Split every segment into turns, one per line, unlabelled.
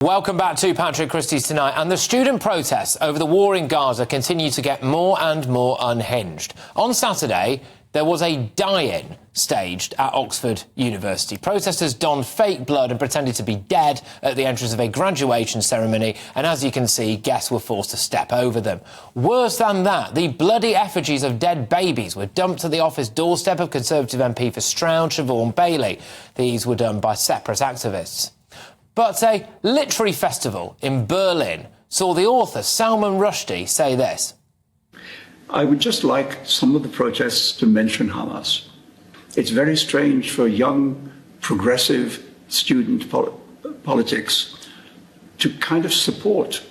Welcome back to Patrick Christie's Tonight. And the student protests over the war in Gaza continue to get more and more unhinged. On Saturday, there was a die-in staged at Oxford University. Protesters donned fake blood and pretended to be dead at the entrance of a graduation ceremony, and as you can see, guests were forced to step over them. Worse than that, the bloody effigies of dead babies were dumped at the office doorstep of Conservative MP for Stroud, Siobhan Bailey. These were done by separate activists. But a literary festival in Berlin saw the author Salman Rushdie say this.
I would just like some of the protests to mention Hamas. It's very strange for young, progressive student politics to kind of support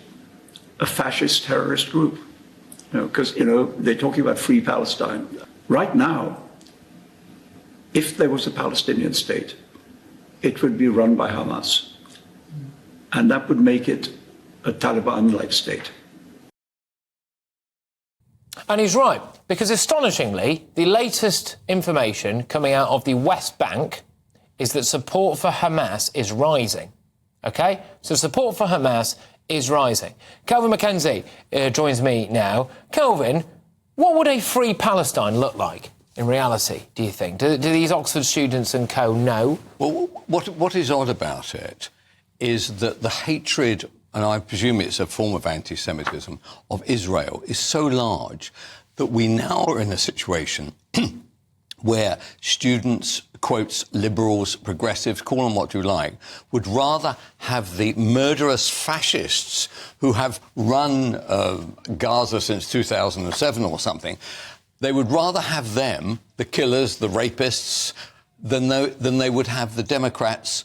a fascist terrorist group. Because, they're talking about free Palestine. Right now, if there was a Palestinian state, it would be run by Hamas. And that would make it a Taliban-like state.
And he's right, because astonishingly, the latest information coming out of the West Bank is that support for Hamas is rising. OK? So support for Hamas is rising. Kelvin Mackenzie joins me now. Kelvin, what would a free Palestine look like in reality, do you think? Do these Oxford students and co know?
Well, what is odd about it is that the hatred, and I presume it's a form of anti-Semitism, of Israel is so large that we now are in a situation where students, quotes, liberals, progressives, call them what you like, would rather have the murderous fascists who have run Gaza since 2007 or something, they would rather have them, the killers, the rapists, than they would have the Democrats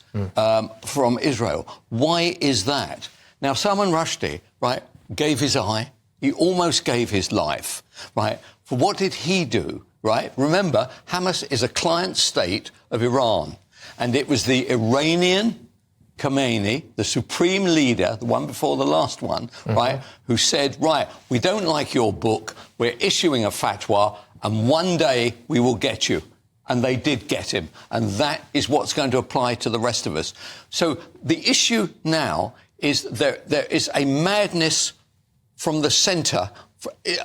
from Israel. Why is that? Now, Salman Rushdie, right, gave his eye. He almost gave his life, right? For what did he do, right? Remember, Hamas is a client state of Iran. And it was the Iranian Khomeini, the supreme leader, the one before the last one, right, who said, right, we don't like your book, we're issuing a fatwa, and one day we will get you. And they did get him. And that is what's going to apply to the rest of us. So the issue now is there is a madness from the centre.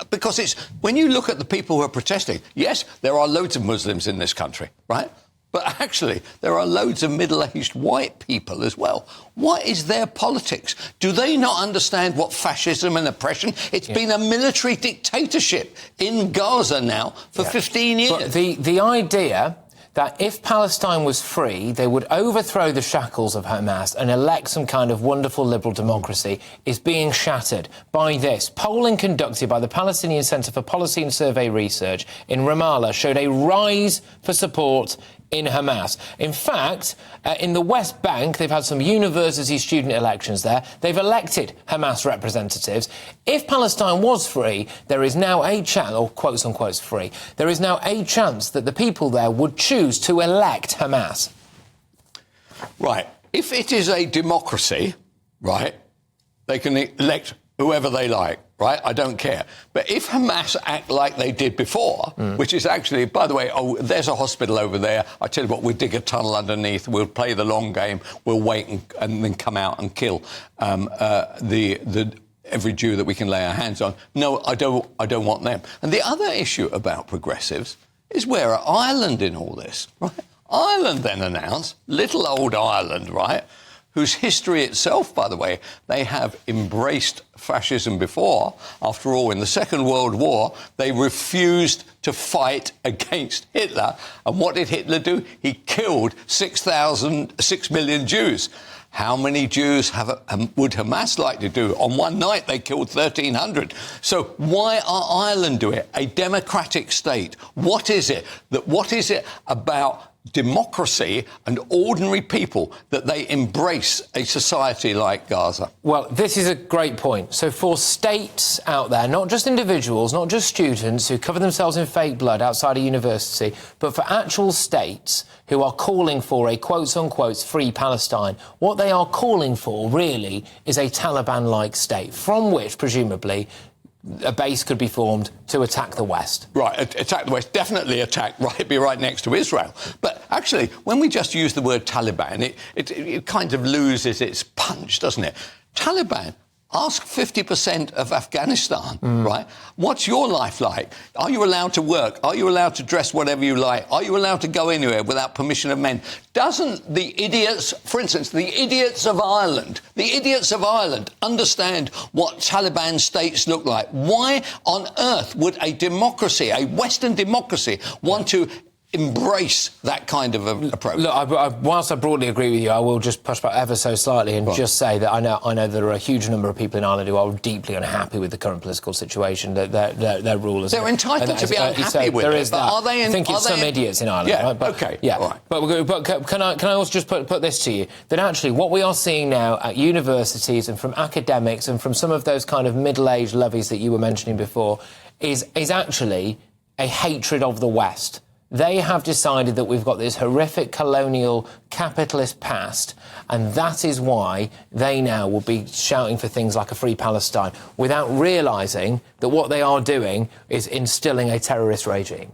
Because it's when you look at the people who are protesting, yes, there are loads of Muslims in this country, right? But actually, there are loads of middle-aged white people as well. What is their politics? Do they not understand what fascism and oppression? It's been a military dictatorship in Gaza now for 15 years.
But the idea that if Palestine was free, they would overthrow the shackles of Hamas and elect some kind of wonderful liberal democracy is being shattered by this. Polling conducted by the Palestinian Centre for Policy and Survey Research in Ramallah showed a rise for support in Hamas. In fact, in the West Bank, they've had some university student elections there. They've elected Hamas representatives. If Palestine was free, there is now a chance, or quotes unquote free, there is now a chance that the people there would choose to elect Hamas.
Right. If it is a democracy, right, they can elect whoever they like. Right? I don't care. But if Hamas act like they did before, which is actually, by the way, there's a hospital over there. I tell you what, we'll dig a tunnel underneath. We'll play the long game. We'll wait and then come out and kill every Jew that we can lay our hands on. No, I don't want them. And the other issue about progressives is where are Ireland in all this? Right? Ireland then announced, little old Ireland, right? Whose history itself, by the way, they have embraced fascism before. After all, in the Second World War, they refused to fight against Hitler. And what did Hitler do? He killed 6 million Jews. How many Jews would Hamas like to do? On one night, they killed 1,300. So why are Ireland doing it? A democratic state. What is it about democracy and ordinary people that they embrace a society like Gaza?
Well, this is a great point. So for states out there, not just individuals, not just students who cover themselves in fake blood outside a university, but for actual states who are calling for a quotes-unquote free Palestine, what they are calling for really is a Taliban-like state from which, presumably, a base could be formed to attack the West.
Right, attack the West, definitely attack, right, be right next to Israel. But actually, when we just use the word Taliban, it kind of loses its punch, doesn't it? Taliban, ask 50% of Afghanistan, right? What's your life like? Are you allowed to work? Are you allowed to dress whatever you like? Are you allowed to go anywhere without permission of men? Doesn't the idiots, for instance, the idiots of Ireland understand what Taliban states look like? Why on earth would a democracy, a Western democracy, want to embrace that kind of approach?
Look, whilst I broadly agree with you, I will just push back ever so slightly and just say that I know there are a huge number of people in Ireland who are deeply unhappy with the current political situation, their rulers.
They're entitled to be unhappy with it, but are they?
I think it's some idiots in Ireland.
Yeah,
right? But,
okay.
Yeah,
all right.
But can I also just put this to you, that actually what we are seeing now at universities and from academics and from some of those kind of middle-aged levies that you were mentioning before is actually a hatred of the West. They have decided that we've got this horrific colonial capitalist past, and that is why they now will be shouting for things like a free Palestine without realising that what they are doing is instilling a terrorist regime.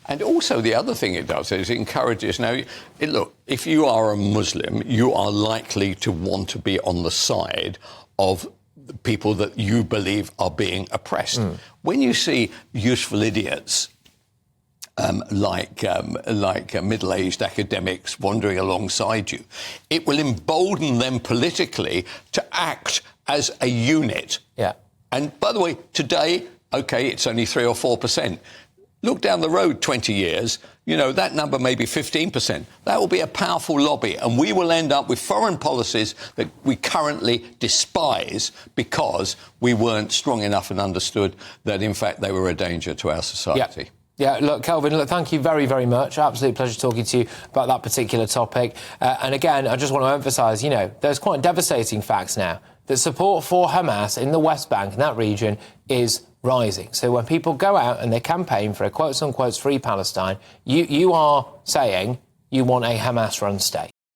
And also the other thing it does is it encourages... Now, look, if you are a Muslim, you are likely to want to be on the side of the people that you believe are being oppressed. When you see useful idiots like middle-aged academics wandering alongside you, it will embolden them politically to act as a unit.
Yeah.
And by the way, today, OK, it's only 3 or 4%. Look down the road 20 years, you know, that number may be 15%. That will be a powerful lobby, and we will end up with foreign policies that we currently despise because we weren't strong enough and understood that, in fact, they were a danger to our society.
Yeah. Yeah, look, Kelvin, look, thank you very, very much. Absolute pleasure talking to you about that particular topic. And again, I just want to emphasise, you know, there's quite devastating facts now that support for Hamas in the West Bank, in that region, is rising. So when people go out and they campaign for a quotes-unquote free Palestine, you are saying you want a Hamas-run state.